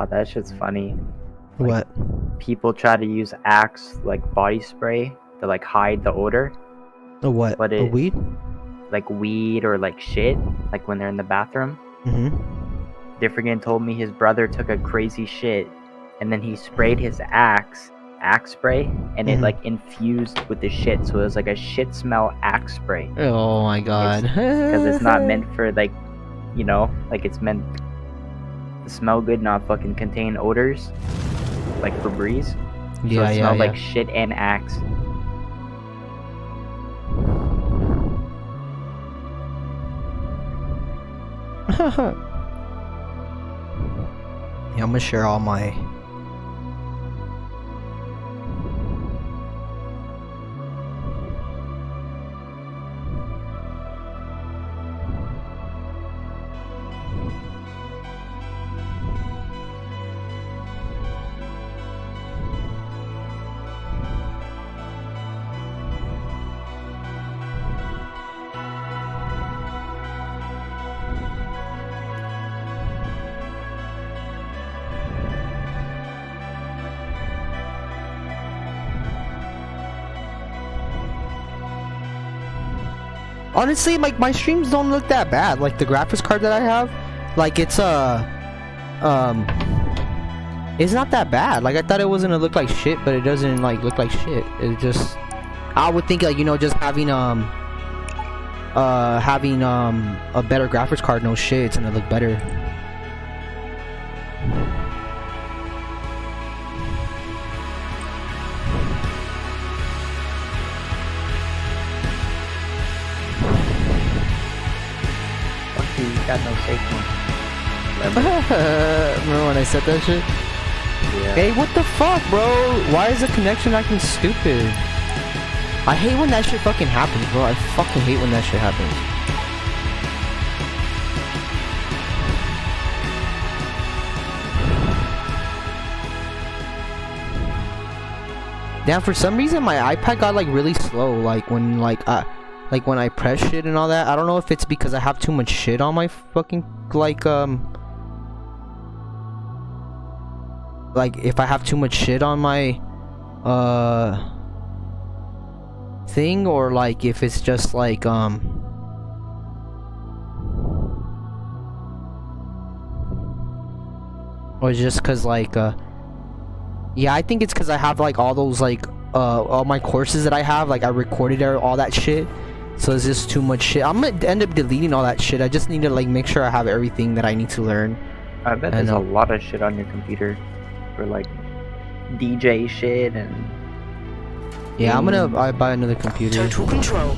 Oh, that shit's funny. What? People try to use Axe like body spray to like hide the odor. A what? But A weed? Like weed or like shit, like when they're in the bathroom. Different told me his brother took a crazy shit and then he sprayed his axe spray and it like infused with the shit, so it was like a shit smell axe spray. Oh my god. Because it's not meant for like, you know, like it's meant to smell good, not fucking contain odors like Febreze. So it smelled like shit and axe. Yeah, I'm gonna share all my... Honestly, like, my streams don't look that bad. Like, the graphics card that I have, like, it's not that bad. Like, I thought it was gonna look like shit, but it doesn't, like, look like shit. It just... I would think, like, you know, just having a better graphics card, no shit, it's gonna look better. Got no safety. Remember when I said that shit? Yeah. Hey, what the fuck, bro? Why is the connection acting stupid? I hate when that shit fucking happens, bro. I fucking hate when that shit happens. Damn, for some reason my iPad got like really slow, like when when I press shit and all that. I don't know if it's because I have too much shit on my fucking, like if I have too much shit on my, thing, or like if it's just like, or it's just cause like, yeah, I think it's cause I have like all those like, all my courses that I have, like I recorded all that shit. So it's just too much shit. I'm gonna end up deleting all that shit. I just need to like make sure I have everything that I need to learn. I bet there's a lot of shit on your computer for like DJ shit and... Yeah, I'm gonna buy another computer. Total control.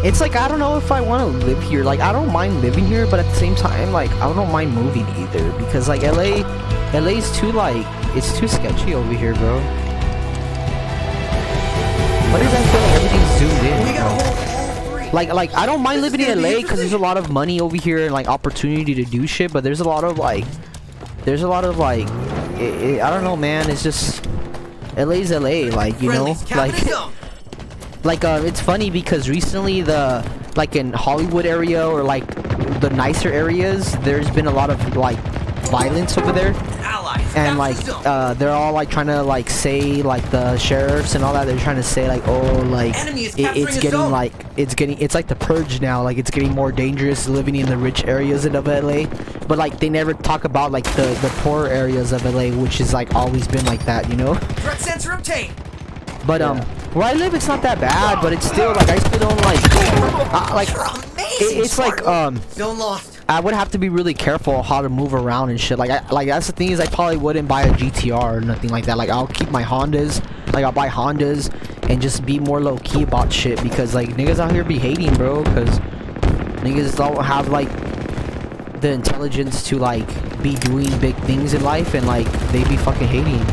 It's like, I don't know if I want to live here. Like, I don't mind living here, but at the same time, like, I don't mind moving either. Because, like, LA's too, like, it's too sketchy over here, bro. What does that feel like everything's zoomed in, bro? Like, I don't mind living in LA because there's a lot of money over here and, like, opportunity to do shit. But there's a lot of, like, I don't know, man. It's just, LA's LA, like, you know? Like, it's funny because recently like in Hollywood area or like the nicer areas, there's been a lot of like violence over there. And like, they're all like trying to like say, like the sheriffs and all that, they're trying to say like, oh, like it's like the purge now, like it's getting more dangerous living in the rich areas of LA. But like they never talk about like the poor areas of LA, which is like always been like that, you know? Threat sensor obtained. But where I live, it's not that bad, but it's still like I still don't like it's like Zone lost. I would have to be really careful how to move around and shit. Like that's the thing, is I probably wouldn't buy a GTR or nothing like that. Like I'll keep my Hondas, like I'll buy Hondas and just be more low key about shit, because like niggas out here be hating, bro, because niggas don't have like the intelligence to like be doing big things in life, and like they be fucking hating.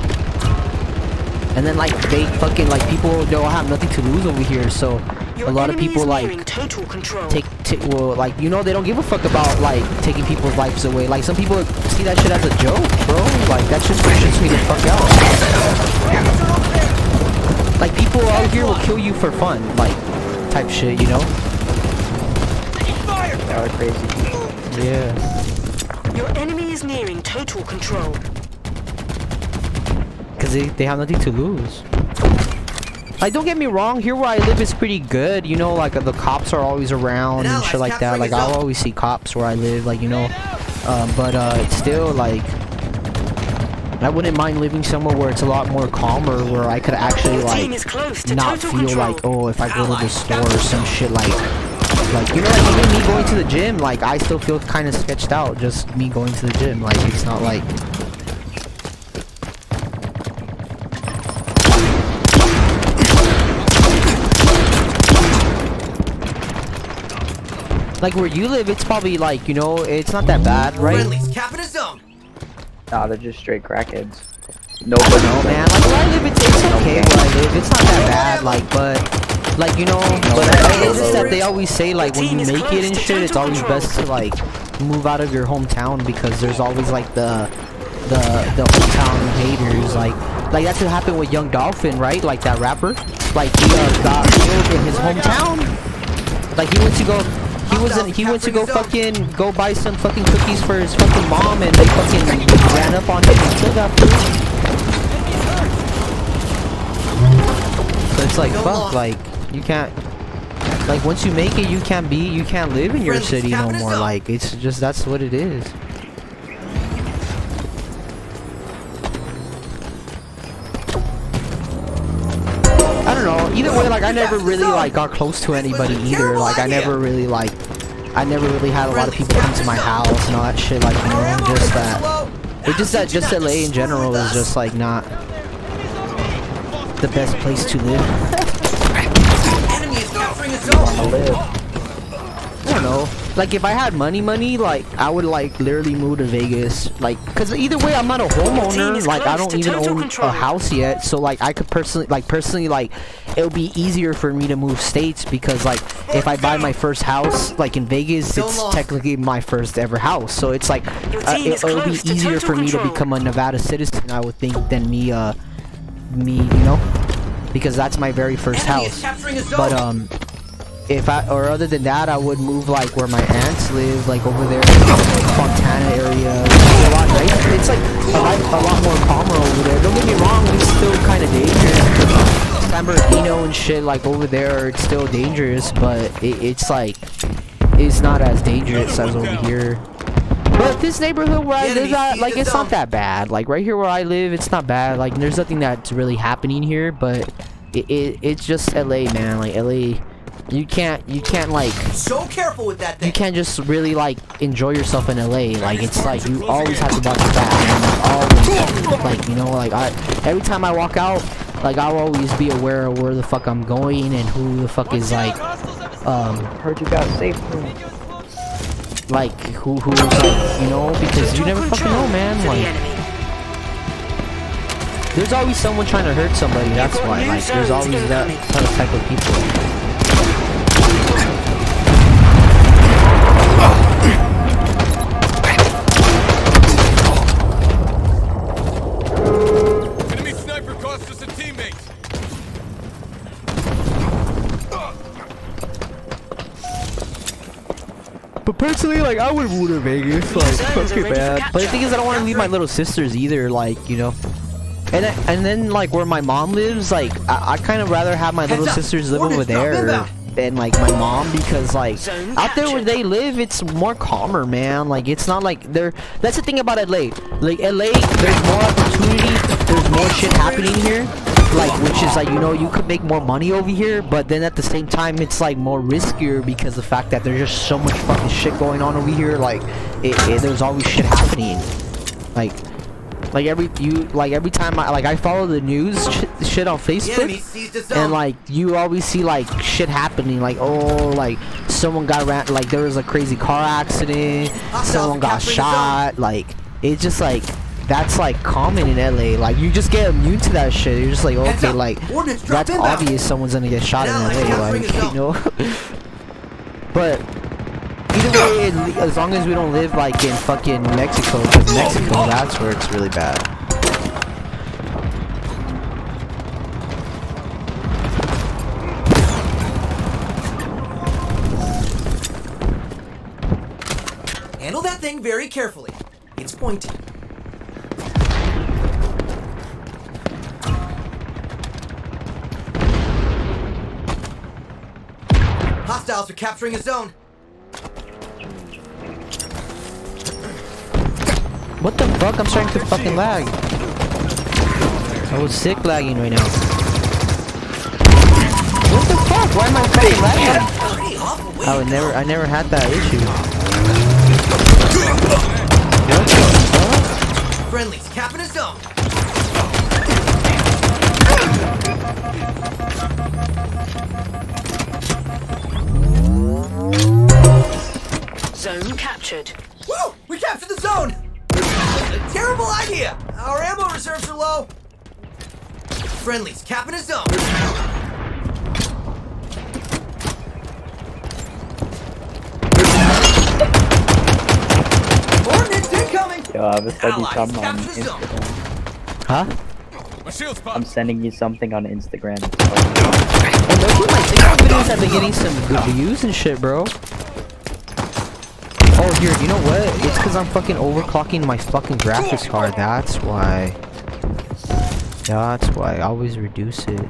And then like they fucking like people don't have nothing to lose over here, so a lot of people like take well, like, you know, they don't give a fuck about like taking people's lives away. Like some people see that shit as a joke, bro. Like that just pushes me the fuck out. Like people out here will kill you for fun, like type shit, you know. They are crazy people. Yeah. Your enemy is nearing total control. Because they have nothing to lose. Like, don't get me wrong, here where I live is pretty good, you know, like, the cops are always around and shit like that. Like, I'll always see cops where I live, like, you know. But it's still, like, I wouldn't mind living somewhere where it's a lot more calmer, where I could actually, like, not feel like, oh, if I go to the store or some shit, like, you know, like, even me going to the gym, like, I still feel kind of sketched out, just me going to the gym. Like, it's not like... Like, where you live, it's probably, like, you know, it's not that bad, right? Friendly's capping his zone. Nah, they're just straight crackheads. No, man. Like, where I live, it's okay where I live. It's not that bad, like, but... Like, you know, but I noticed that they always say, like, when you make it and shit, it's always best to, like, move out of your hometown, because there's always, like, the hometown haters, like that's what happened with Young Dolphin, right? Like, that rapper. Like, he got killed in his hometown. Like, he went to go fucking go buy some fucking cookies for his fucking mom, and they fucking ran up on him and killed that fool. So it's like, fuck, like, you can't, like, once you make it, you can't live in your city no more. Like, it's just, that's what it is. I don't know, either way, like, I never really, like, got close to anybody either. Like, I never really had a lot of people come to my house and all that shit. Like, you know, just LA in general is just, like, not the best place to live. I don't know. Like, if I had money, like, I would, like, literally move to Vegas. Like, cause either way, I'm not a homeowner. Like, I don't even own a house yet. So, like, I could personally, like, it would be easier for me to move states, because, like, if I buy my first house, like, in Vegas, it's technically my first ever house. So it's like, it would be easier for me to become a Nevada citizen, I would think, than me, you know, because that's my very first house. But or other than that, I would move, like, where my aunts live, like, over there, Fontana area. It's a lot nicer. It's like a lot more calmer over there. Don't get me wrong, it's still kind of dangerous. San Bernardino and shit, like, over there, it's still dangerous, but it's like, it's not as dangerous as over here. But this neighborhood where I live at, like, it's not that bad. Like, right here where I live, it's not bad. Like, there's nothing that's really happening here, but it's just LA, man. Like, LA, you can't, like, so careful with that thing. You can't just really, like, enjoy yourself in LA. Like, it's like, you always have to watch your back. Always, like, you know, like, every time I walk out, like, I'll always be aware of where the fuck I'm going and who the fuck is, like, heard you got safe room. Like, who's, like, you know, because you never fucking know, man. Like, there's always someone trying to hurt somebody, that's why. Like, there's always that type of people. Enemy sniper cost us a teammate. But personally, like, I would move to Vegas, like, fuck it, man. But the thing is, I don't want to leave my little sisters either, like, you know. And then, like, where my mom lives, like, I kind of rather have my little sisters live over there than, like, my mom, because, like, out there where they live, it's more calmer, man. Like, it's not like that's the thing about LA. Like, LA, there's more opportunity, there's more shit happening here. Like, which is, like, you know, you could make more money over here, but then at the same time, it's, like, more riskier because the fact that there's just so much fucking shit going on over here. Like, there's always shit happening. Like every time I follow the news shit on Facebook, and, like, you always see, like, shit happening, like, oh, like, someone got like, there was a crazy car accident, someone got shot. Like, it's just, like, that's, like, common in LA. Like, you just get immune to that shit. You're just like, okay, like, that's obvious someone's gonna get shot in LA, like, you know. But either way, as long as we don't live, like, in fucking Mexico, because Mexico, that's where it's really bad. Handle that thing very carefully. It's pointy. Hostiles are capturing a zone. What the fuck? I'm starting to fucking lag. I was sick lagging right now. What the fuck? Why am I fucking lagging? I never had that issue. What the fuck? Friendlies capping a zone. Zone captured. Woo! We captured the zone! Terrible idea! Our ammo reserves are low. Friendlies capping a zone. Ordnance incoming! Yo, I was sending Allies something on capture the zone. Instagram. Huh? My shield's I'm popped. sending you something on Instagram. And look at my TikTok videos have been getting some good views and shit, bro. Oh, here, you know what? It's because I'm fucking overclocking my fucking graphics card. That's why. That's why. I always reduce it.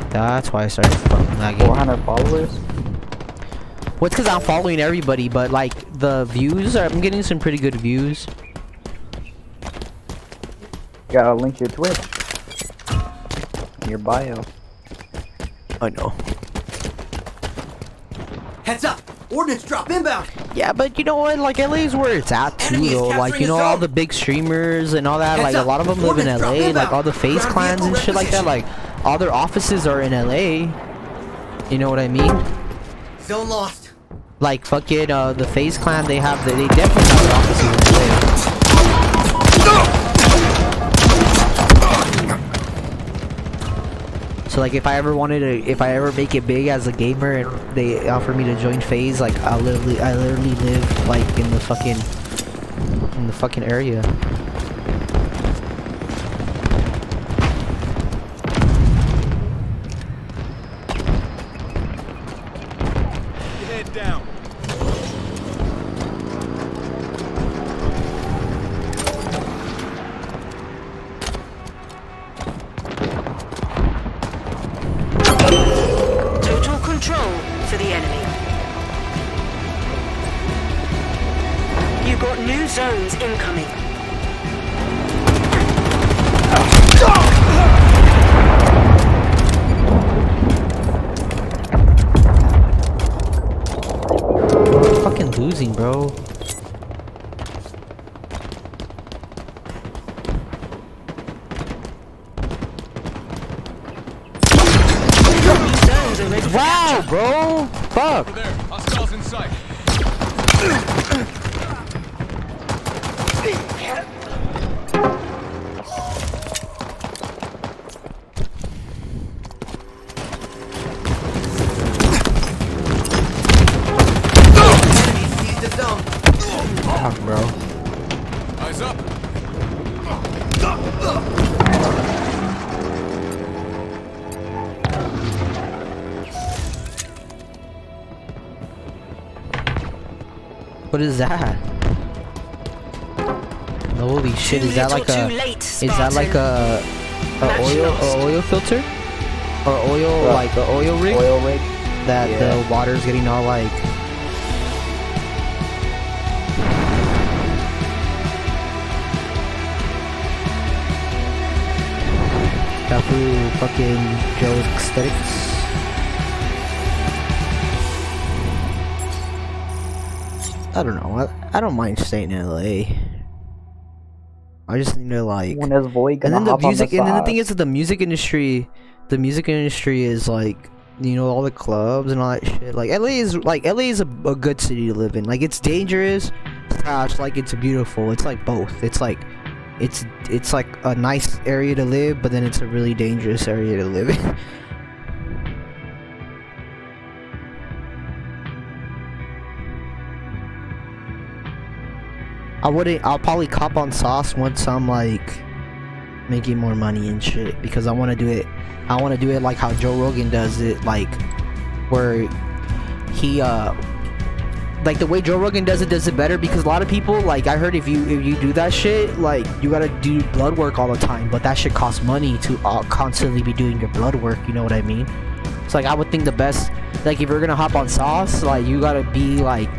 That's why I started fucking lagging. 400 followers? Well, it's because I'm following everybody, but like the views, I'm getting some pretty good views. You gotta link your Twitch. In your bio. I know. Heads up! Ordnance drop inbound! Yeah, but you know what? Like LA is where it's at too, Enemy is though. Like capturing you know a all zone. the big streamers and all that. Heads Like a up. lot of them live in Ordnance drop LA. Like inbound. all the FaZe Ground clans and vehicle shit like that. Like requisition. all their offices are in LA. You know what I mean? Zone lost. Like fucking the FaZe clan, they definitely have their offices in LA. So like if I ever make it big as a gamer and they offer me to join FaZe, like I literally live like in the fucking area. Head down. Total control for the enemy. You've got new zones incoming. I'm fucking losing, bro. New zones are ready for Wow, bro. Fuck. Over there. Hostiles in sight. Enemy seized the zone. Fuck, bro. Eyes up. What is that? Holy shit! Is that like a? Is that like a oil filter? Or oil like the oil rig? Oil rig? That Yeah. the water's getting all like. Kafu fucking Joe's aesthetics. I don't know. I don't mind staying in LA. I just need to like. When is Void And gonna then the hop on music, and then the thing sauce? is that the music industry is like, you know, all the clubs and all that shit. Like LA is a good city to live in. Like it's dangerous, slash like it's beautiful. It's like both. It's like a nice area to live, but then it's a really dangerous area to live in. I'll probably cop on sauce once I'm like making more money and shit, because I want to do it like how Joe Rogan does it, like where he like the way Joe Rogan does it better, because a lot of people, like, I heard if you do that shit, like, you gotta do blood work all the time, but that shit costs money to constantly be doing your blood work, you know what I mean? So like I would think the best, like if you're gonna hop on sauce, like you gotta be like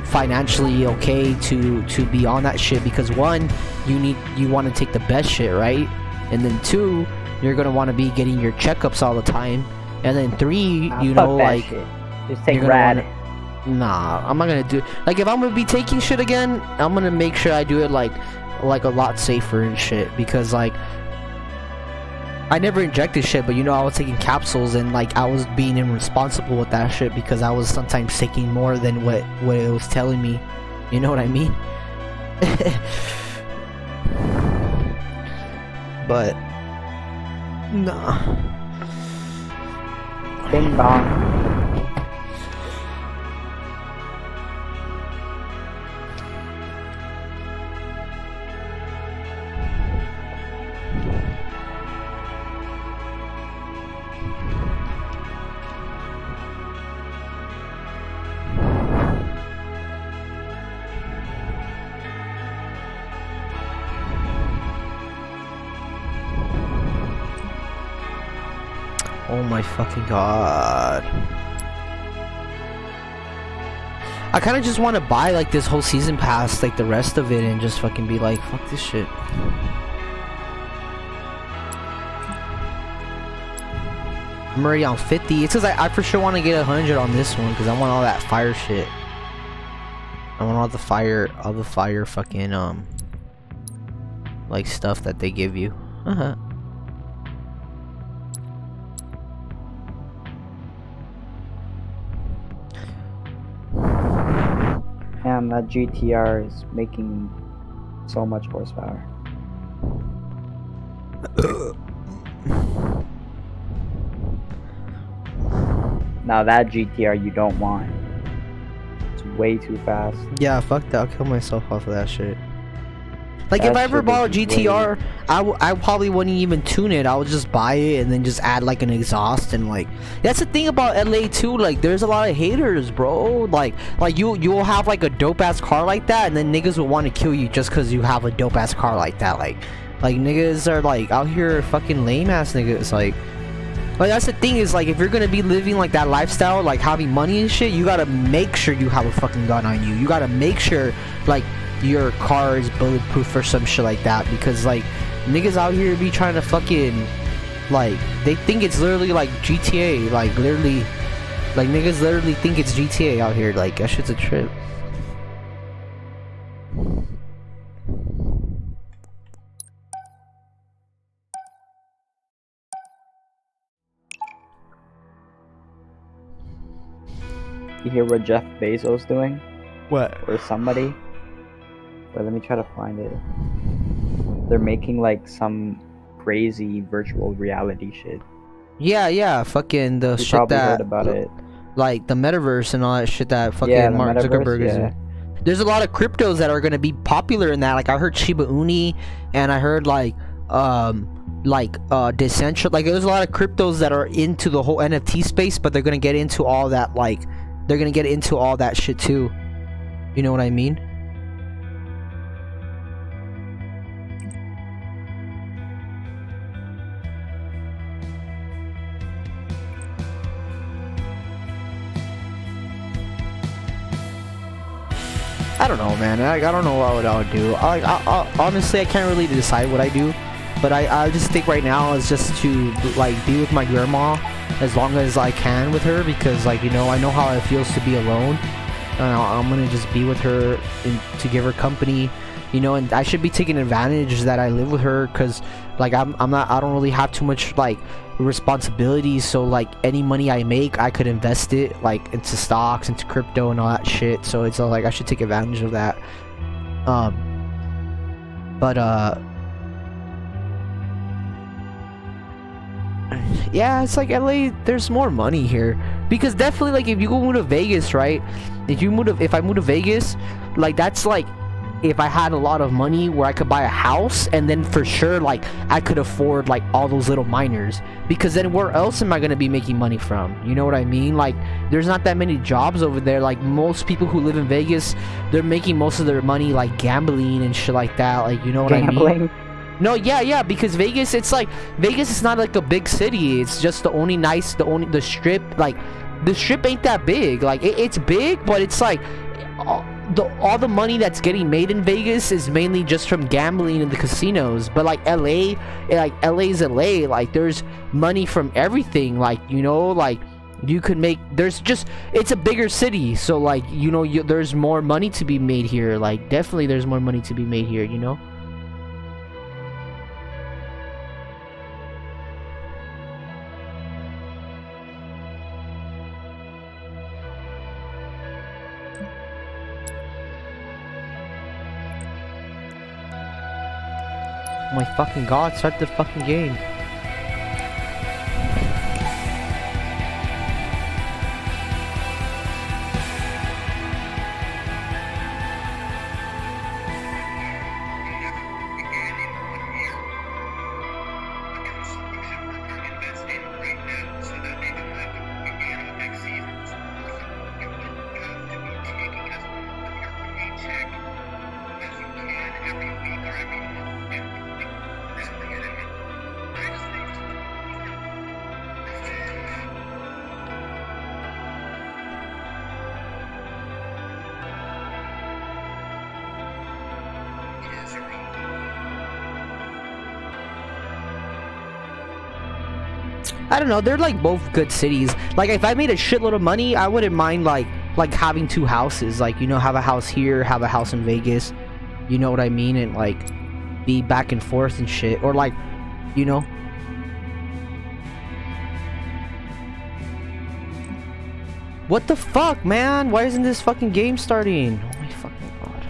financially okay to be on that shit, because one, you want to take the best shit, right? And then two, you're gonna want to be getting your checkups all the time, and then three, you know, like shit. Just take rad. Nah, I'm not gonna do, like, if I'm gonna be taking shit again, I'm gonna make sure I do it like a lot safer and shit, because like I never injected shit, but you know, I was taking capsules, and like I was being irresponsible with that shit because I was sometimes taking more than what it was telling me, you know what I mean? But nah. Bing bong. Oh my fucking god. I kind of just want to buy like this whole season pass, like the rest of it, and just fucking be like, fuck this shit. I'm already on 50. It's because I for sure want to get 100 on this one, because I want all that fire shit. I want all the fire fucking like stuff that they give you. Man, that GTR is making so much horsepower. Now that GTR you don't want. It's way too fast. Yeah, fuck that. I'll kill myself off of that shit. Like, That if I ever shit bought a is GTR, I probably wouldn't even tune it. I would just buy it and then just add like an exhaust, and like, that's the thing about LA too. Like, there's a lot of haters, bro. Like you'll have like a dope ass car like that, and then niggas will want to kill you just because you have a dope ass car like that. Like niggas are like out here fucking lame ass niggas. Like that's the thing, is like, if you're gonna be living like that lifestyle, like having money and shit, you gotta make sure you have a fucking gun on you. You gotta make sure like your car is bulletproof or some shit like that, because like niggas out here be trying to fucking, like, they think it's literally like GTA, like literally, like niggas literally think it's GTA out here. Like, that shit's a trip. You hear what Jeff Bezos doing? What? Or somebody? Wait, let me try to find it. They're making like some crazy virtual reality shit. Yeah, fucking the You shit probably that, heard about it. like the metaverse and all that shit that fucking Yeah, the Mark metaverse, Zuckerberg is yeah. in. There's a lot of cryptos that are gonna be popular in that. Like, I heard Shiba Inu, and I heard Decentral. Like, there's a lot of cryptos that are into the whole NFT space, but they're gonna get into all that, like, they're gonna get into all that shit too. You know what I mean? I don't know, man. I don't know what I would do. I honestly, I can't really decide what I do, but I just think right now is just to like be with my grandma as long as I can with her, because, like, you know, I know how it feels to be alone, and I'm gonna just be with her to give her company, you know. And I should be taking advantage that I live with her, because like I don't really have too much like responsibilities, so like any money I make, I could invest it like into stocks, into crypto and all that shit. So it's like I should take advantage of that. Yeah, it's like LA, there's more money here, because definitely, like, if you go move to Vegas, right? If I move to Vegas, like, that's like if I had a lot of money where I could buy a house, and then for sure like I could afford like all those little miners, because then where else am I gonna be making money from? You know what I mean? Like there's not that many jobs over there. Like most people who live in Vegas, they're making most of their money like gambling and shit like that. Like, you know what I mean? No, yeah, because Vegas, it's like Vegas is not like a big city. It's just the strip, like the strip ain't that big. Like it's big, but it's like all the money that's getting made in Vegas is mainly just from gambling in the casinos. But like LA's LA. Like there's money from everything. Like, you know, like you could make, it's a bigger city, so like, you know, there's more money to be made here. Like definitely there's more money to be made here, you know. Oh my fucking god, start the fucking game. I don't know, they're like both good cities. Like if I made a shitload of money, I wouldn't mind like having two houses. Like, you know, have a house here, have a house in Vegas. You know what I mean? And like be back and forth and shit. Or like, you know. What the fuck, man? Why isn't this fucking game starting? Oh my fucking god.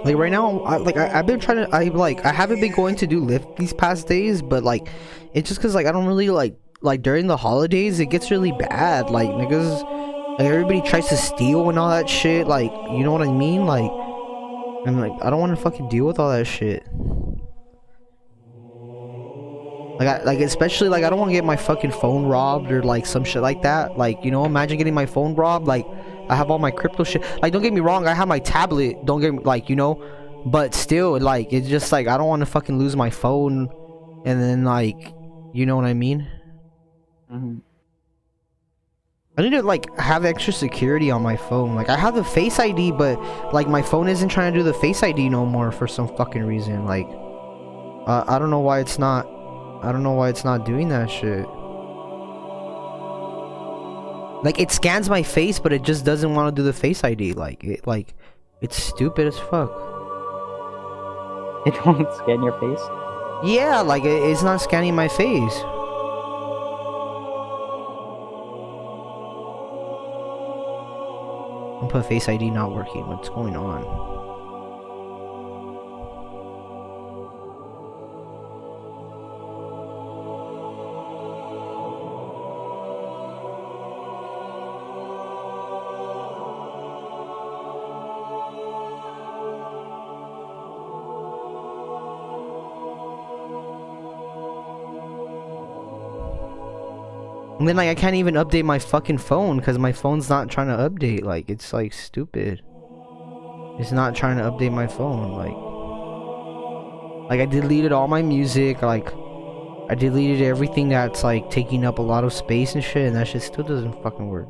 Like right now, I've been trying to, I haven't been going to do Lyft these past days, but like, it's just cause like I don't really like during the holidays it gets really bad. Like niggas, like everybody tries to steal and all that shit. Like, you know what I mean? Like, and like I don't want to fucking deal with all that shit. Like especially like I don't want to get my fucking phone robbed or like some shit like that. Like, you know, imagine getting my phone robbed. Like I have all my crypto shit. Like, don't get me wrong, I have my tablet. Don't get me, like, you know, but still, like, it's just like I don't want to fucking lose my phone, and then like, you know what I mean? I need to like have extra security on my phone. Like I have the Face ID, but like my phone isn't trying to do the Face ID no more for some fucking reason. Like, I don't know why it's not. I don't know why it's not doing that shit. Like it scans my face, but it just doesn't want to do the Face ID. Like it's stupid as fuck. It won't scan your face? Yeah, like it's not scanning my face. I'll put Face ID not working. What's going on? And then like I can't even update my fucking phone because my phone's not trying to update. Like it's like stupid. It's not trying to update my phone. Like I deleted all my music. Like I deleted everything that's like taking up a lot of space and shit, and that shit still doesn't fucking work.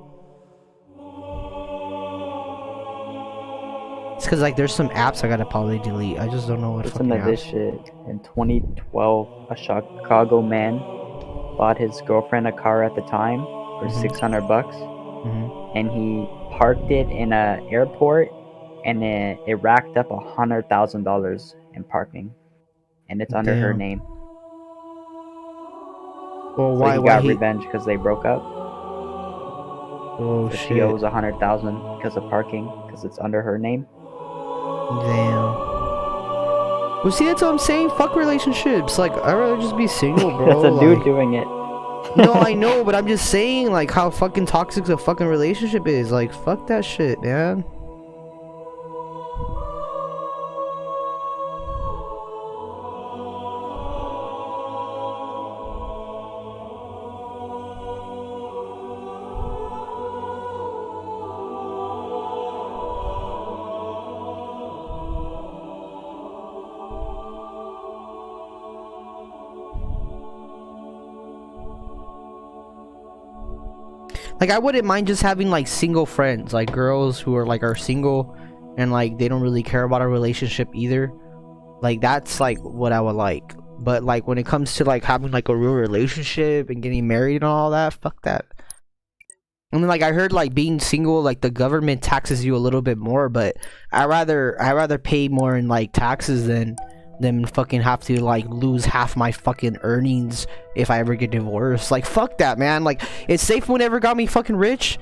It's because like there's some apps I gotta probably delete. I just don't know what Listen fucking to this apps. shit. In 2012, a Chicago man bought his girlfriend a car at the time for Mhm. 600 bucks, Mhm. and he parked it in a airport, and it racked up $100,000 in parking, and it's under her Damn. name. Well, So why? he Why got he? revenge because they broke up. Oh So she shit. owes 100,000 because of parking, because it's under her name. Damn. Well, see, that's what I'm saying. Fuck relationships. Like, I'd rather just be single, bro. That's a dude Like, doing it. no, I know, but I'm just saying, like, how fucking toxic a fucking relationship is. Like, fuck that shit, man. Like, I wouldn't mind just having like single friends, like girls who are single, and like they don't really care about a relationship either. Like, that's like what I would like. But like when it comes to like having like a real relationship and getting married and all that, fuck that. I mean, like, I heard like being single, like the government taxes you a little bit more, but I rather pay more in like taxes than fucking have to like lose half my fucking earnings if I ever get divorced. Like, fuck that, man. Like, it's safe whenever got me fucking rich,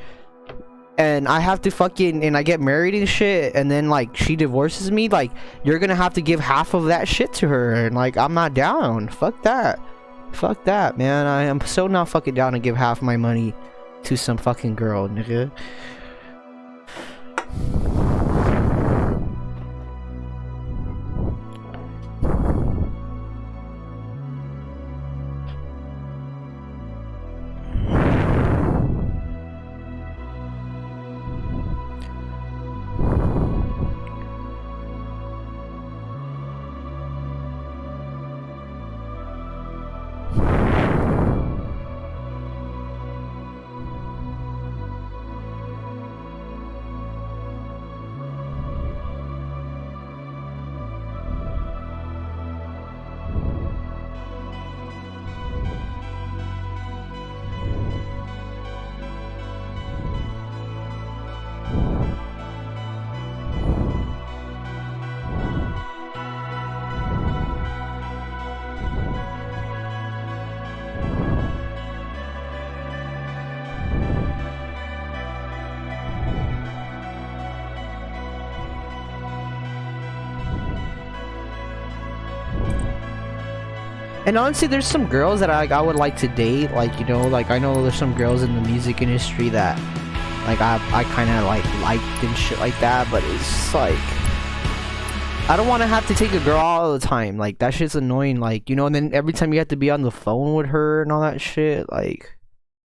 and I have to fucking and I get married and shit, and then like she divorces me. Like, you're gonna have to give half of that shit to her, and like I'm not down. Fuck that. Fuck that, man. I am so not fucking down to give half my money to some fucking girl, nigga. And honestly, there's some girls that I would like to date. Like, you know, like I know there's some girls in the music industry that like I kind of like liked and shit like that. But it's like I don't want to have to take a girl all the time. Like, that shit's annoying. Like, you know, and then every time you have to be on the phone with her and all that shit. Like,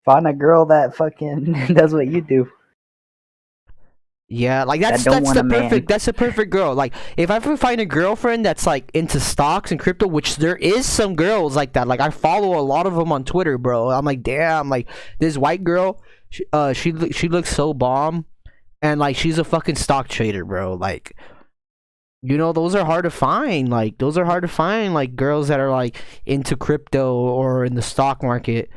Find a girl that fucking does what you do. yeah, like That don't want a man. that's the perfect girl. Like, if I ever find a girlfriend that's like into stocks and crypto, which there is some girls like that. Like, I follow a lot of them on Twitter, bro. I'm like, damn, like this white girl, she looks so bomb, and like she's a fucking stock trader, bro. Like, you know, those are hard to find. Like, those are hard to find. Like, girls that are like into crypto or in the stock market.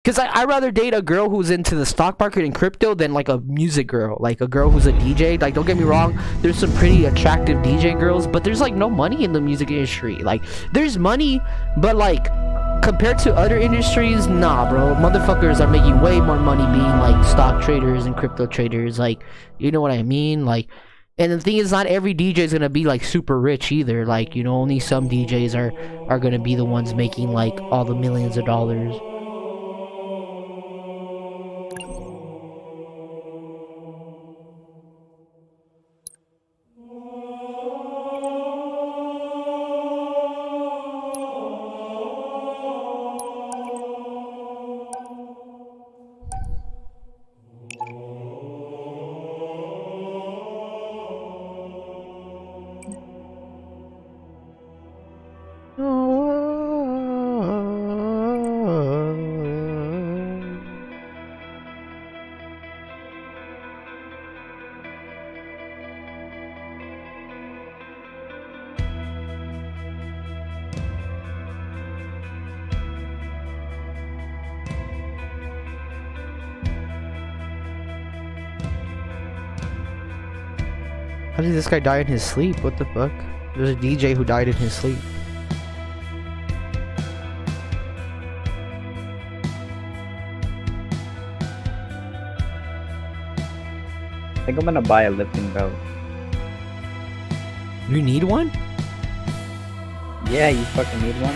Because I'd rather date a girl who's into the stock market and crypto than like a music girl. Like a girl who's a DJ. Like, don't get me wrong, there's some pretty attractive DJ girls, but there's like no money in the music industry. Like, there's money, but like compared to other industries, nah, bro. Motherfuckers are making way more money being like stock traders and crypto traders. Like, you know what I mean? Like, and the thing is, not every DJ is gonna be like super rich either. Like, you know, only some DJs are gonna be the ones making like all the millions of dollars. How did this guy die in his sleep? What the fuck? There's a DJ who died in his sleep. I think I'm gonna buy a lifting belt. You need one? Yeah, you fucking need one.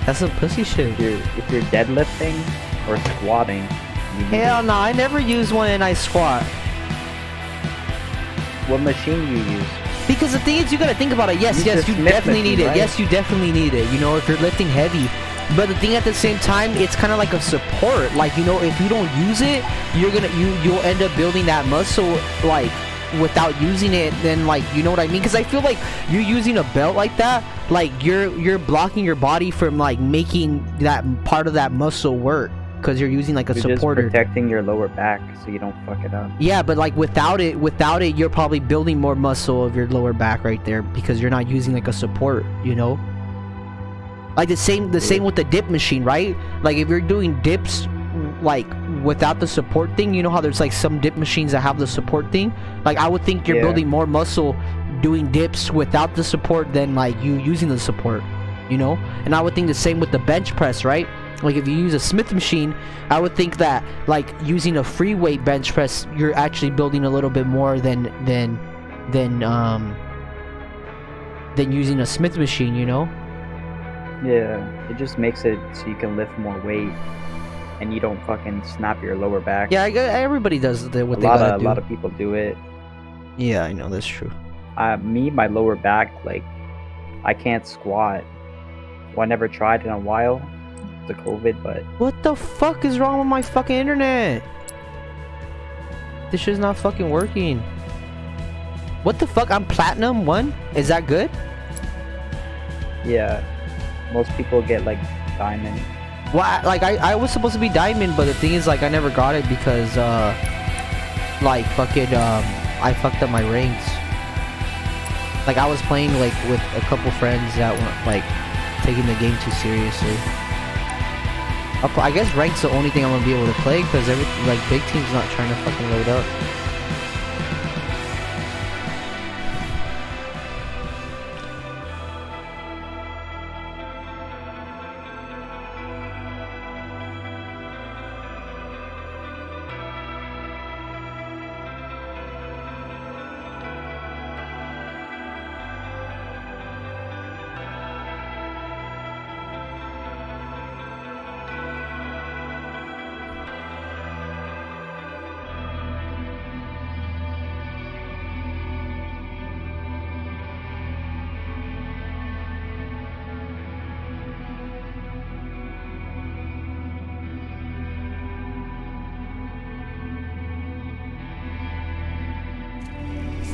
That's some pussy shit. If you're deadlifting or squatting, you need Hell it. no, I never use one and I squat. What machine you use? Because the thing is, you gotta think about it. Yes, Use yes, the you Smith definitely machine, need it. right? Yes, you definitely need it. You know, if you're lifting heavy. But the thing at the same time, it's kind of like a support. Like, you know, if you don't use it, you'll end up building that muscle, like, without using it. Then, like, you know what I mean? Because I feel like you using a belt like that, like, you're blocking your body from, like, making that part of that muscle work. Because you're using, like, a You're supporter. just protecting your lower back so you don't fuck it up. Yeah, but like without it, you're probably building more muscle of your lower back right there because you're not using like a support, you know? Like the same with the dip machine, right? Like if you're doing dips like without the support thing, you know how there's like some dip machines that have the support thing? Like I would think you're building more muscle doing dips without the support than like you using the support, you know? And I would think the same with the bench press, right? Like if you use a Smith machine, I would think that like using a free weight bench press, you're actually building a little bit more than using a Smith machine, you know? Yeah, it just makes it so you can lift more weight and you don't fucking snap your lower back. Yeah, everybody does what they gotta do. A lot of people do it. Yeah, I know, that's true. My lower back, like, I can't squat. Well, I never tried in a while. The COVID, but What the fuck is wrong with my fucking internet? This shit's not fucking working. What the fuck? I'm platinum 1? Is that good? yeah, most people get like diamond. Well, I was supposed to be diamond, but the thing is, like, I never got it because, like, fucking, I fucked up my ranks. Like, I was playing, like, with a couple friends that weren't, like, taking the game too seriously. I guess rank's the only thing I'm gonna be able to play because like big team's not trying to fucking load up.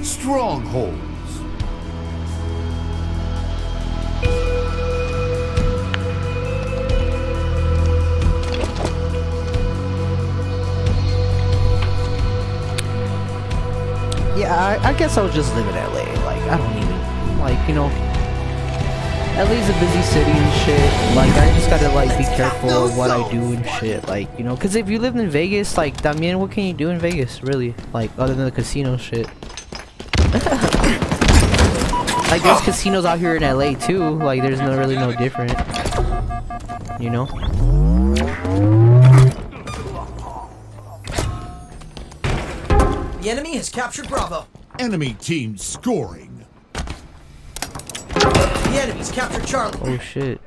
Strongholds. Yeah, I guess I'll just live in LA. Like, I don't even, like, you know, LA's a busy city and shit. Like, I just gotta, like, be careful of what I do and shit. Like, you know, because if you live in Vegas, like, I mean, what can you do in Vegas, really? Like, other than the casino shit. Like, there's casinos out here in LA, too. Like, there's really no different. You know? The enemy has captured Bravo. Enemy team scoring. The enemy's captured Charlie. Oh, shit.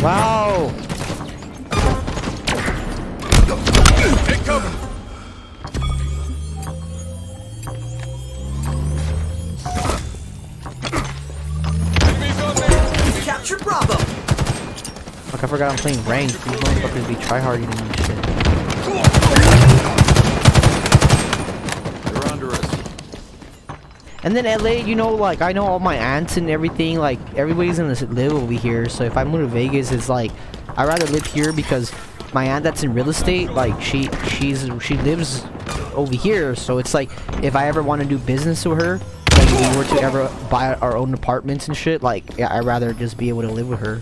Wow! Take cover. Enemies on there. We've captured Bravo. Fuck, I forgot I'm playing ranked. These motherfuckers be tryharding and shit. They're under us. And then LA, you know, like, I know all my aunts and everything, like, everybody's gonna live over here, so if I move to Vegas, it's like, I'd rather live here because my aunt that's in real estate, like, she lives over here, so it's like, if I ever want to do business with her, like, we were to ever buy our own apartments and shit, like, yeah, I'd rather just be able to live with her.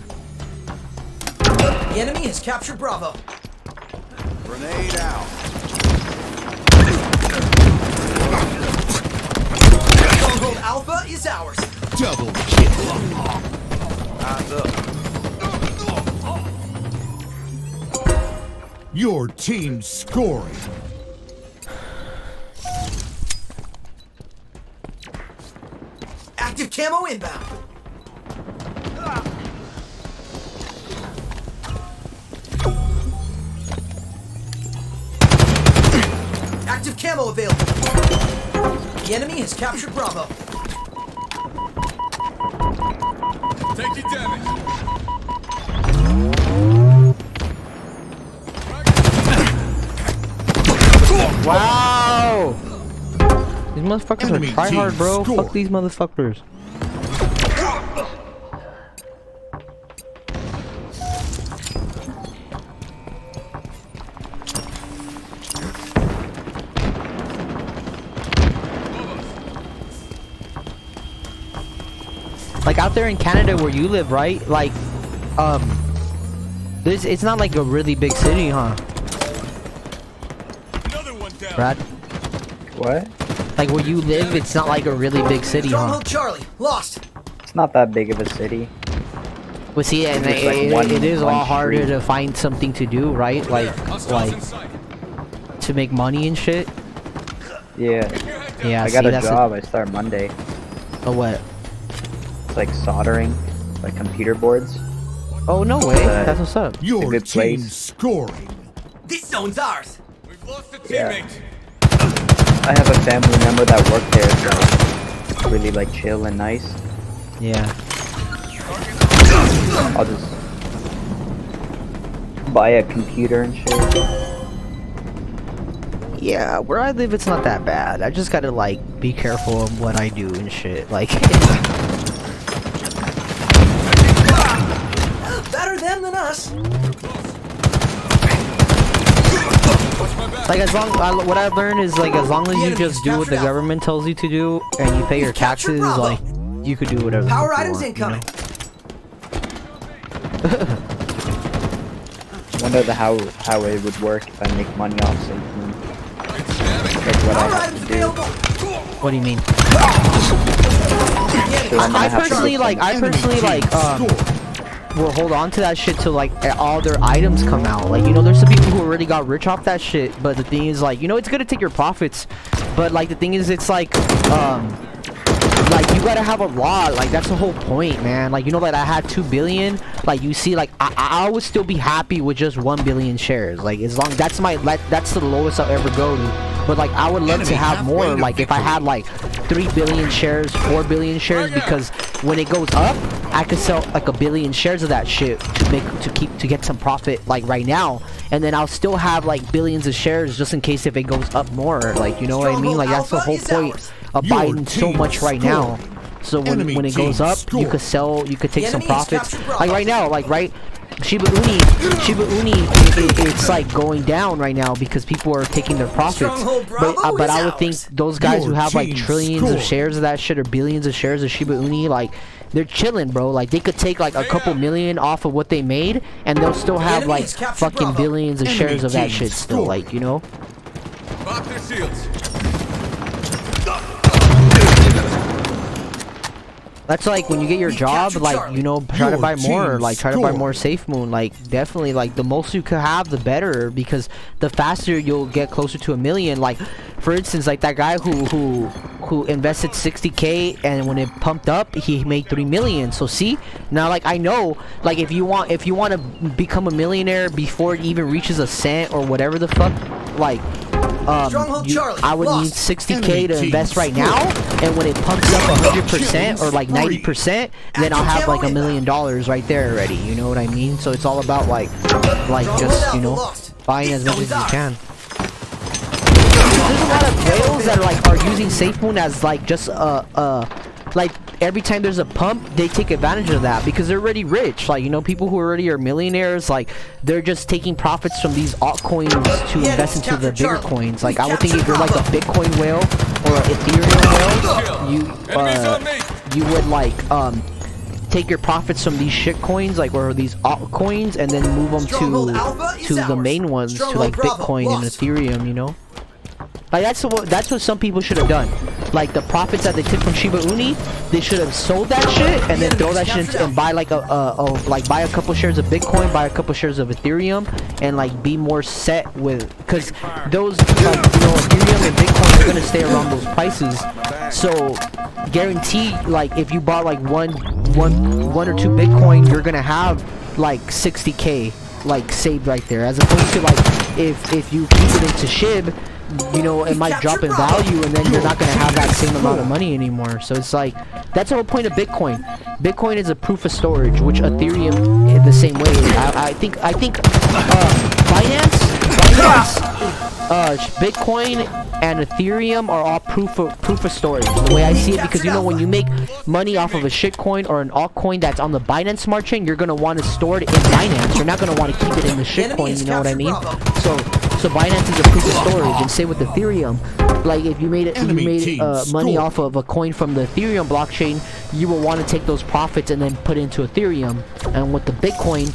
The enemy has captured Bravo. Grenade out. Stronghold Alpha is ours. Double kill. Eyes up. Your team scoring. Active camo inbound. Active camo available. The enemy has captured Bravo. Taking damage. Wow! These motherfuckers Enemy are tryhard, bro. team Fuck these motherfuckers. Like out there in Canada where you live, right? Like, it's not like a really big city, huh? Another one down. Brad? What? Like where you live, it's not like a really big city, huh? Stronghold Charlie, lost. It's not that big of a city. But see, and It's like it is a one lot harder street. to find something to do, right? Like Hostiles in sight. to make money and shit. Yeah. Yeah, I got see, a that's job. I start Monday. A what? It's like soldering, like computer boards. Oh no way! That's what's up. Your good team place. scoring. This zone's ours. We've lost a Yeah. teammate. I have a family member that worked there, so it's really like chill and nice. Yeah. I'll just buy a computer and shit. Yeah, where I live, it's not that bad. I just gotta like be careful of what I do and shit. Like, Better them than us. like as long what I've learned is like as long as you just do what the government tells you to do and you pay your taxes, like you could do whatever. Power the fuck you items want, incoming. Wonder how it would work if I make money off something. Like what I Power have items to do. available. What do you mean? So I'm gonna I have to personally do like Score. will hold on to that shit till like all their items come out. Like, you know, there's some people who already got rich off that shit, but the thing is, like, you know, it's gonna take your profits, but like the thing is, it's like you gotta have a lot. Like that's the whole point, man. Like, you know, that I had 2 billion. Like, you see, like I would still be happy with just 1 billion shares. Like, as long that's the lowest I'll ever go to. But like, I would love to have more. Like, if I had like 3 billion shares, 4 billion shares, because when it goes up, I could sell like 1 billion shares of that shit to get some profit, like right now, and then I'll still have like billions of shares just in case if it goes up more. Like, you know what I mean? Like, that's the whole point of buying so much right now. So when it goes up, you could sell, you could take some profits. Like right now, like Shiba Uni, it's like going down right now because people are taking their profits. But I would think those guys who have like trillions of shares of that shit or billions of shares of Shiba Uni, like they're chilling, bro. Like they could take like a couple million off of what they made, and they'll still have like fucking billions of shares of that shit still. Like, you know. Pop their shields. That's like when you get your job, like, you know, try to buy more, like try to buy more Safe Moon. Like, definitely, like the most you could have, the better, because the faster you'll get closer to 1 million. Like, for instance, like that guy who invested 60K, and when it pumped up, he made 3 million. So see, now like I know, like if you want to become a millionaire before it even reaches a cent or whatever the fuck, like I would need 60K to invest right now, and when it pumps up 100% or like 90%, then I'll have like $1 million right there already. You know what I mean? So it's all about like just, you know, buying as much as you can. There's a lot of whales that are using Safe Moon as like just like every time there's a pump, they take advantage of that because they're already rich. Like, you know, people who already are millionaires, like, they're just taking profits from these altcoins to invest into the bigger coins. Like, I would think if you're like a Bitcoin whale or an Ethereum whale, you would like take your profits from these shit coins, like, or these altcoins, and then move them to the main ones, to like Bitcoin and Ethereum, you know. Like, that's what some people should have done. Like, the profits that they took from Shiba Uni, they should have sold that shit and then throw that shit into, and buy like buy a couple shares of Bitcoin, buy a couple shares of Ethereum, and like be more set with, because those, like, you know, Ethereum and Bitcoin are gonna stay around those prices. So guarantee, like, if you bought like one or two Bitcoin, you're gonna have like 60K like saved right there, as opposed to like if you keep it into SHIB, you know, it might drop in value and then you're not going to have that same amount of money anymore. So it's like, that's the whole point of Bitcoin. Bitcoin is a proof of storage, which Ethereum in the same way. I think Binance, Bitcoin and Ethereum are all proof of storage, the way I see it, because, you know, when you make money off of a shitcoin or an altcoin that's on the Binance Smart Chain, you're going to want to store it in Binance. You're not going to want to keep it in the shitcoin, you know what I mean? So Binance is a proof of storage, and same with Ethereum. Like, if you made money off of a coin from the Ethereum blockchain, you will want to take those profits and then put it into Ethereum. And with the Bitcoin,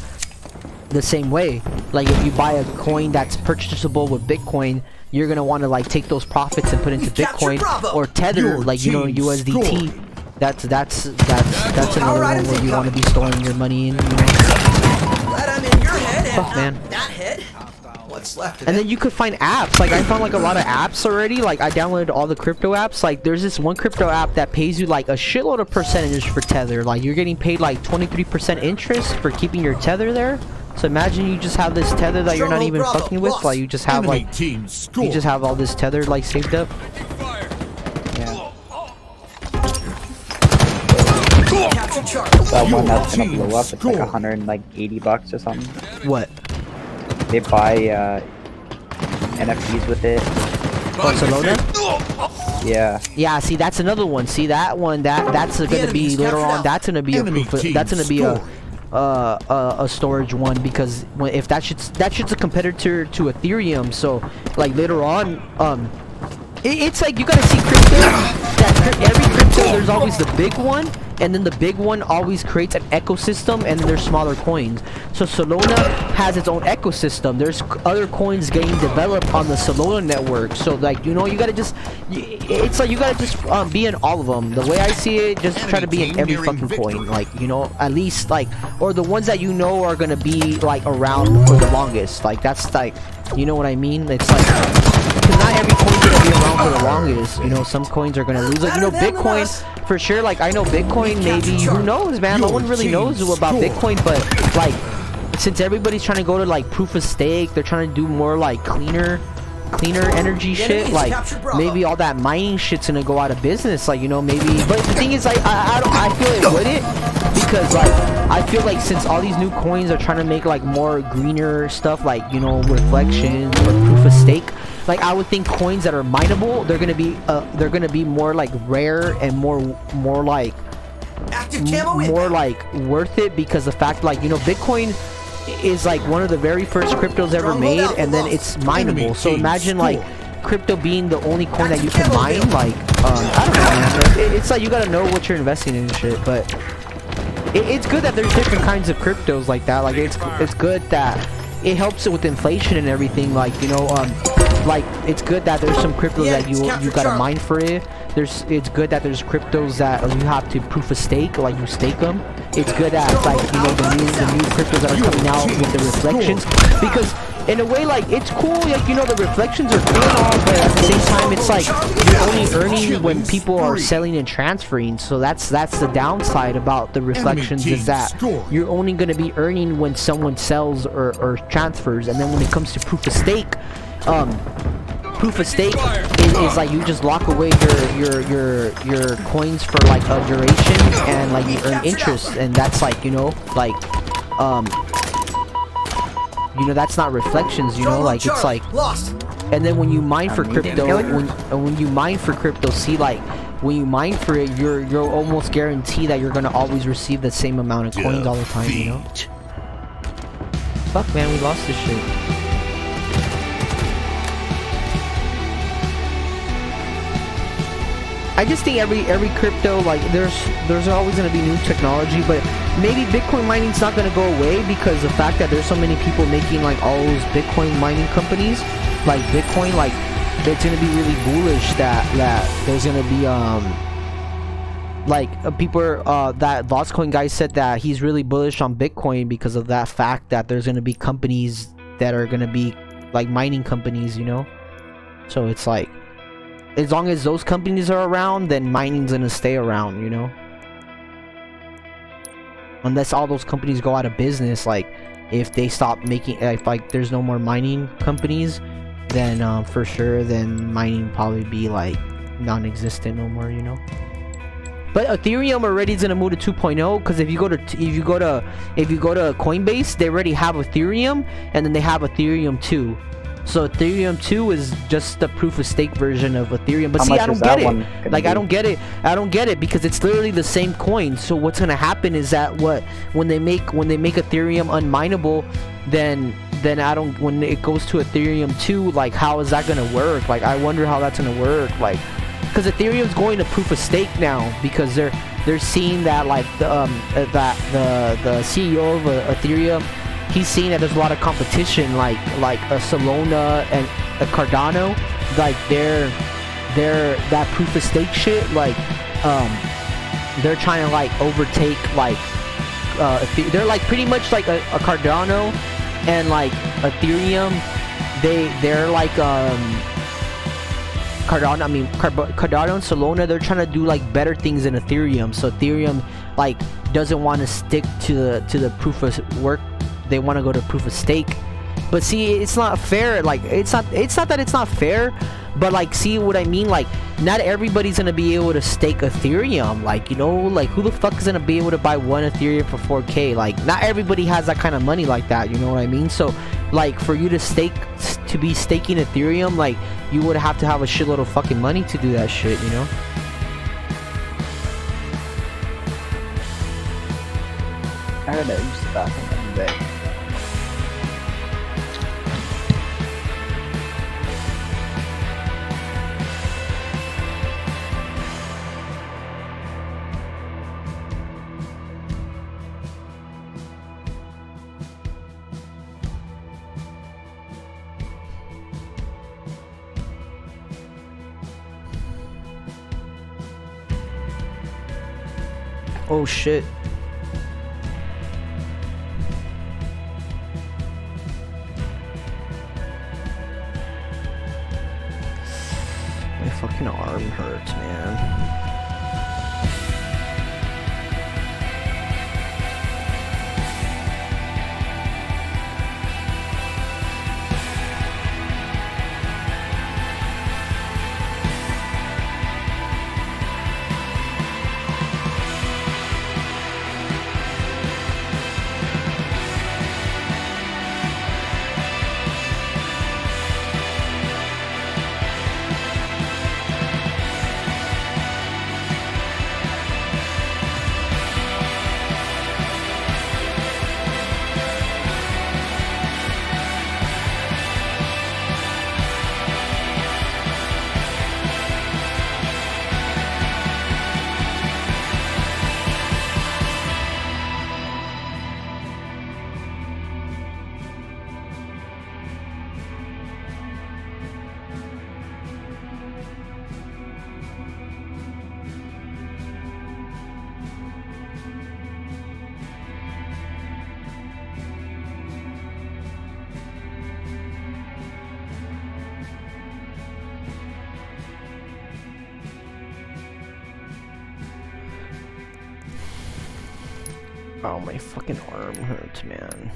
the same way. Like, if you buy a coin that's purchasable with Bitcoin, you're gonna want to like take those profits and put into Bitcoin or Tether, like, you know, USDT. That's another one where you want to be storing your money in. You know? Glad I'm in your head. Fuck, man. That head. What's left of And then you could find apps. Like, I found like a lot of apps already. Like, I downloaded all the crypto apps. Like, there's this one crypto app that pays you like a shitload of percentage for Tether. Like, you're getting paid like 23% interest for keeping your Tether there. So imagine you just have this Tether that you're not even fucking with. Like, you just have like, you just have all this Tether like saved up. Yeah. Captain That one that's gonna blow up, it's like $180 or something. What? They buy NFTs with it. Barcelona? Yeah. Yeah, see, that's another one. See, that one, that's gonna be later on. That's gonna be a proof of, that's gonna be a storage one, because if that shit's a competitor to Ethereum. So like later on, it's like you gotta see crypto. Every crypto, there's always the big one, and then the big one always creates an ecosystem, and then there's smaller coins. So Solana has its own ecosystem. There's other coins getting developed on the Solana network. So like, you know, you gotta just, it's like you gotta just be in all of them. The way I see it, just try to be in every fucking coin. Like, you know, at least like, or the ones that you know are gonna be like around for the longest. Like, that's like, you know what I mean? It's like, because not every coin's gonna be around for the longest. You know, some coins are gonna lose. Like, you know, Bitcoin for sure. Like, I know Bitcoin, maybe, who knows, man? No one really knows about Bitcoin, but like, since everybody's trying to go to like proof of stake, they're trying to do more like cleaner energy shit. Like, maybe all that mining shit's gonna go out of business. Like, you know, maybe. But the thing is, like, I feel it wouldn't, because like, I feel like since all these new coins are trying to make like more greener stuff, like, you know, reflections or proof of stake, like, I would think coins that are mineable, they're gonna be more like rare and more like worth it, because the fact, like, you know, Bitcoin is like one of the very first cryptos ever made, and then it's mineable. So imagine like crypto being the only coin that you can mine. Like, I don't know, man. It's like you gotta know what you're investing in and shit. But it's good that there's different kinds of cryptos like that. Like, it's good that it helps it with inflation and everything. Like, you know, like, it's good that there's some cryptos that you gotta mine for it. It's good that there's cryptos that you have to proof of stake, like you stake them. It's good that, like, you know, the new cryptos that are coming out with the reflections, because in a way, like, it's cool, like, you know, the reflections are cool and all, but at the same time, it's like you're only earning when people are selling and transferring. So that's the downside about the reflections, is that you're only going to be earning when someone sells or transfers. And then when it comes to proof of stake, is like you just lock away your coins for like a duration, and like you earn interest, and that's like, you know, like, you know, that's not reflections, you know, like, it's like, and then when you mine for crypto, when you mine for crypto, see, like, when you mine for it, you're almost guaranteed that you're gonna always receive the same amount of coins all the time, you know? Fuck, man, we lost this shit. I just think every crypto, like, there's always gonna be new technology, but maybe Bitcoin mining's not gonna go away because the fact that there's so many people making like all those Bitcoin mining companies, like Bitcoin, like it's gonna be really bullish that there's gonna be people that Voscoin guy said that he's really bullish on Bitcoin because of that fact that there's gonna be companies that are gonna be like mining companies, you know. So it's like, as long as those companies are around, then mining's gonna stay around, you know. Unless all those companies go out of business, like if they stop making, if like there's no more mining companies, then for sure, then mining probably be like non-existent no more, you know. But Ethereum already is gonna move to 2.0 because if you go to Coinbase, they already have Ethereum, and then they have Ethereum 2. So Ethereum 2 is just the proof of stake version of Ethereum. But How see, much I don't is get that one it. gonna Like, be? I don't get it because it's literally the same coin. So what's gonna happen is that when they make Ethereum unmineable, then when it goes to Ethereum 2, like, how is that gonna work? Like, I wonder how that's gonna work. Like, because Ethereum's going to proof of stake now because they're seeing that, like, the CEO of Ethereum, he's seeing that there's a lot of competition, like a Solana and a Cardano, like they're that proof of stake shit, like they're trying to like overtake, like they're like pretty much like a Cardano and like Ethereum. They're like Cardano and Solana, they're trying to do like better things than Ethereum. So Ethereum like doesn't want to stick to the proof of work. They want to go to proof of stake. But see, it's not fair. Like, it's not that it's not fair, but like, see what I mean? Like, not everybody's gonna be able to stake Ethereum. Like, you know, like, who the fuck is gonna be able to buy one Ethereum for 4K? Like, not everybody has that kind of money like that, you know what I mean? So like, for you to be staking Ethereum, like, you would have to have a shitload of fucking money to do that shit, you know? I gotta use the bathroom every day. Oh shit. My fucking arm hurts, man. Oh, my fucking arm hurts, man.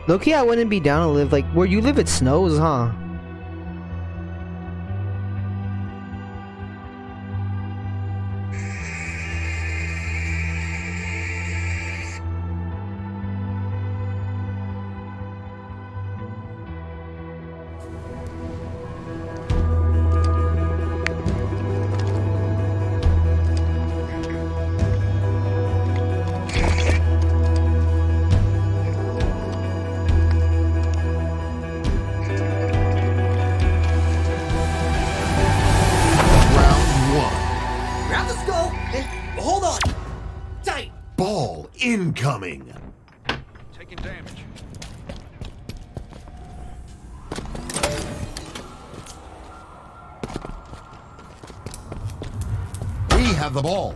Low-key, I wouldn't be down to live like where you live. It snows, huh? Grab the skull and hold on. Tight. Ball incoming. Taking damage. We have the ball.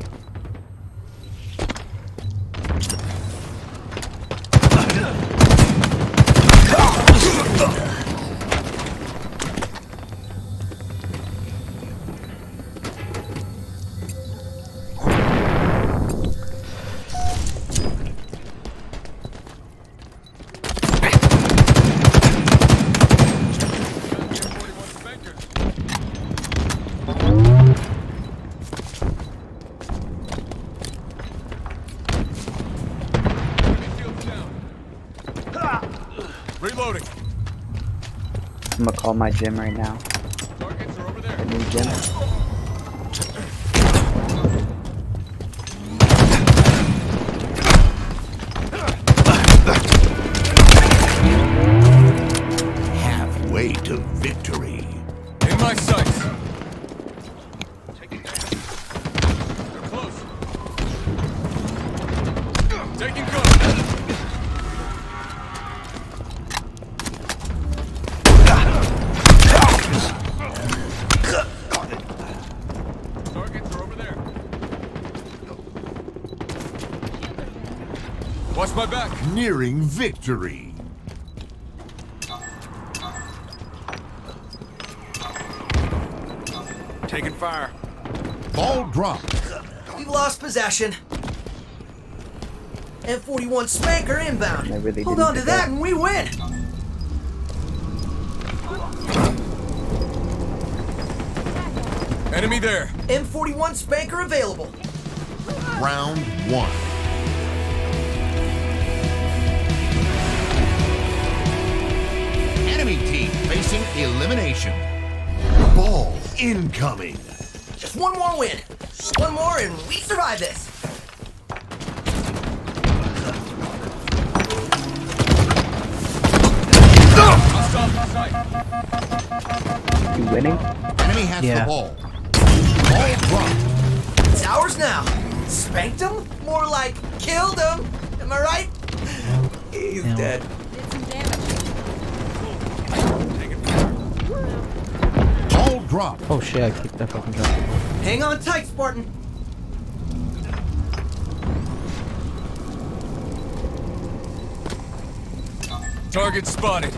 Reloading. I'm gonna call my gym right now. Targets are over there. The new gym. Halfway to victory. In my sights. Taking damage. They're close. Taking cover. Targets are over there. Watch my back. Nearing victory. Taking fire. Ball dropped. We've lost possession. M41 Spanker inbound. I really Hold didn't on to pick that up. and we win. Enemy there. M41 Spanker available. Round one. Enemy team facing elimination. Ball incoming. Just one more win. One more and we survive this. Hostile in sight. You winning? Enemy has Yeah. the ball. Ball dropped. It's ours now. Spanked him? More like killed him. Am I right? He's Yeah. dead. Taking fire. Ball dropped. Oh shit! I kicked that fucking guy. Hang on tight, Spartan. Target spotted.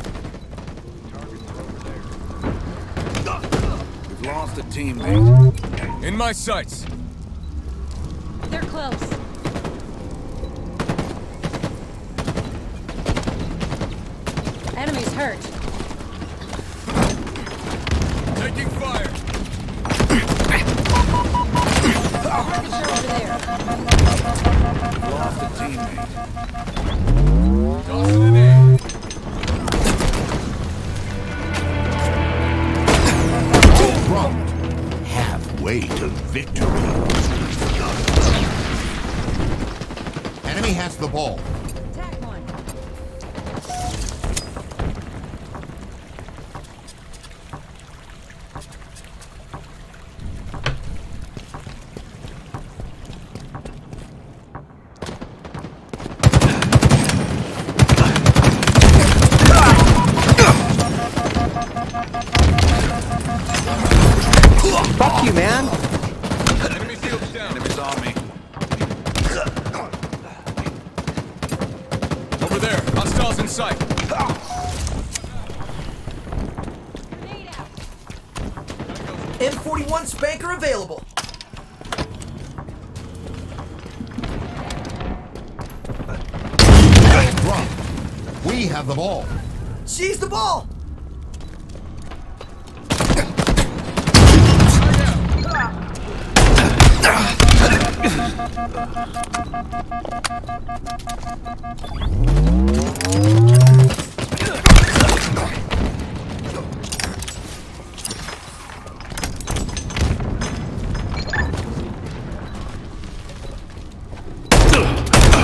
We've lost a teammate. In my sights. They're close. Enemy's hurt. Taking fire. Targets are over there. We've lost a teammate. Tossing an aim. Ball dropped. Halfway to victory. Enemy has the ball. Attack one. Fuck you, man. Enemy shields down. Enemies on me. Over there. Hostiles in sight. Grenade out. M41 Spanker available. Ball dropped. We We have the ball. Seize the ball!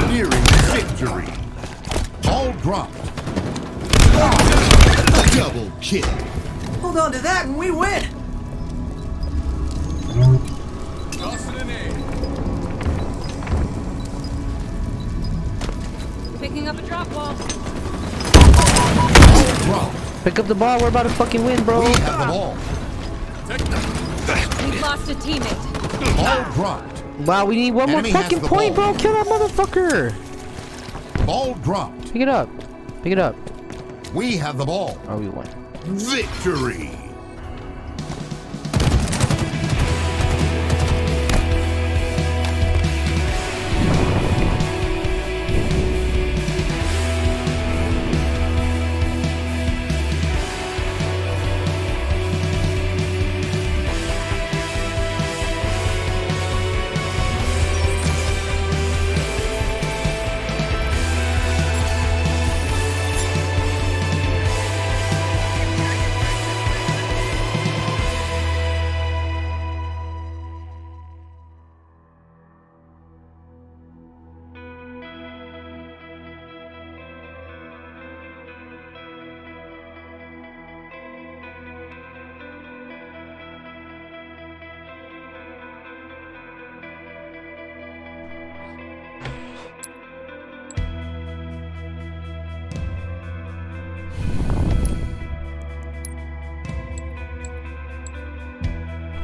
Nearing victory. Ball dropped. Double kill. Hold on to that and we win! Toss it in air. Picking up a drop ball. Ball dropped. Pick up the ball. We're about to fucking win, bro. We have the ball. We've lost a teammate. Ball dropped. Wow, we need one more Enemy has fucking the point, ball. bro. Kill that motherfucker. Ball dropped. Pick it up. Pick it up. We have the ball. Oh, we won. Victory.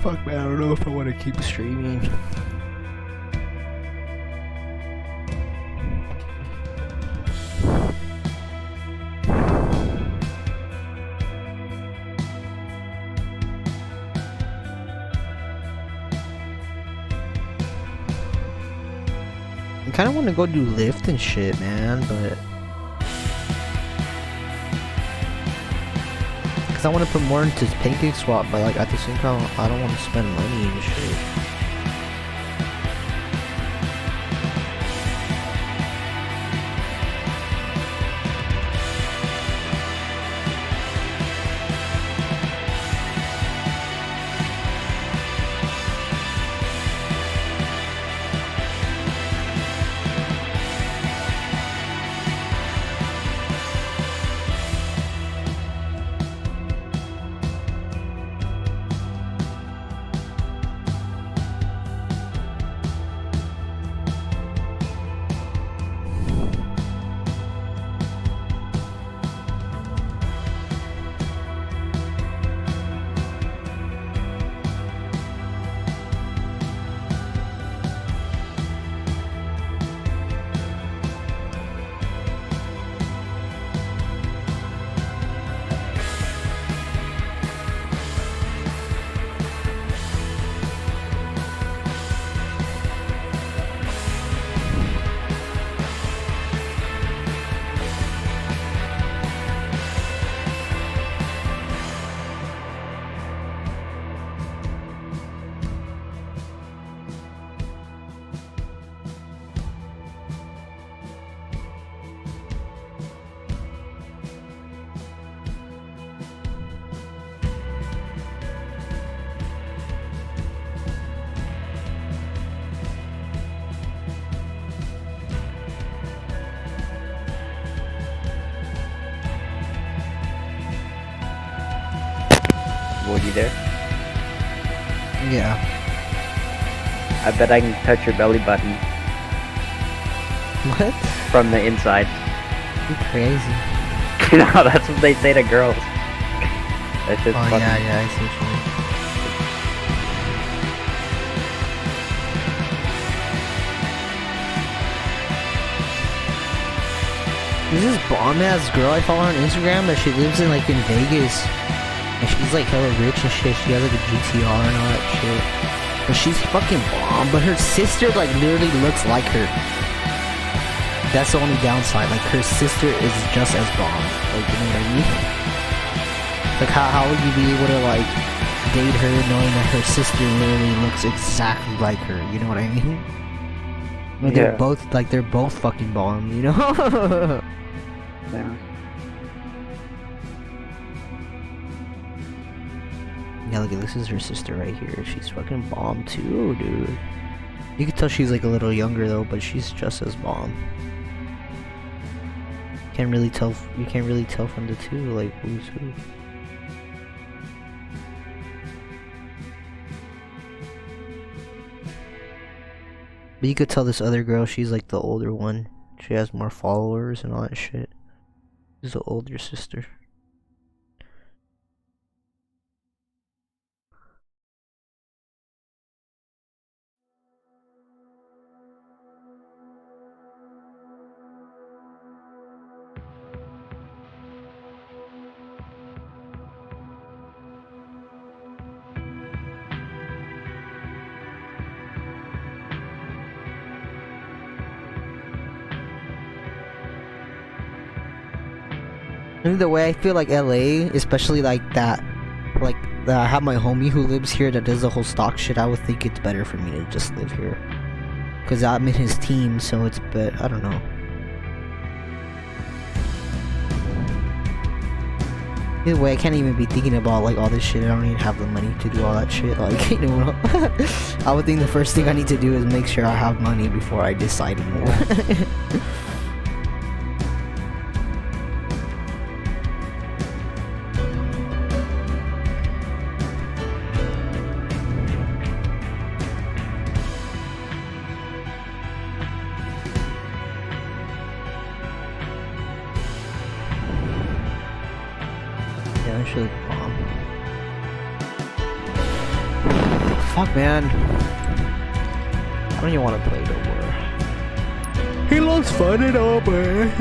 Fuck, man. I don't know if I want to keep streaming. I kind of want to go do lift and shit, man, but I want to put more into pancake swap, but like at the same time, I don't want to spend money and shit. Would you there? Yeah. I bet I can touch your belly button What? from the inside. You crazy. No, that's what they say to girls. That's just Oh fucking... yeah, I see what you mean. There's this bomb ass girl I follow on Instagram that she lives in like in Vegas. And she's like hella rich and shit. She has like a GTR and all that shit. But she's fucking bomb. But her sister like literally looks like her. that's the only downside. Like her sister is just as bomb. Like, you know what I mean? Like how would you be able to like date her knowing that her sister literally looks exactly like her? You know what I mean? Like, Yeah. they're both fucking bomb. You know? Yeah. Yeah, look, this is her sister right here. She's fucking bomb too, dude. You can tell she's like a little younger though, but she's just as bomb. Can't really tell. You can't really tell from the two, like who's who. But you could tell this other girl, she's like the older one. She has more followers and all that shit. She's the older sister. I mean, the way I feel like LA, especially like that, like I have my homie who lives here that does the whole stock shit. I would think it's better for me to just live here, cause I'm in his team, so it's but I don't know. Either way, I can't even be thinking about like all this shit. I don't even have the money to do all that shit. Like, you know, I would think the first thing I need to do is make sure I have money before I decide more. Yeah, that's really bomb. Fuck, man. I don't even want to play no more. He looks fun and all, man.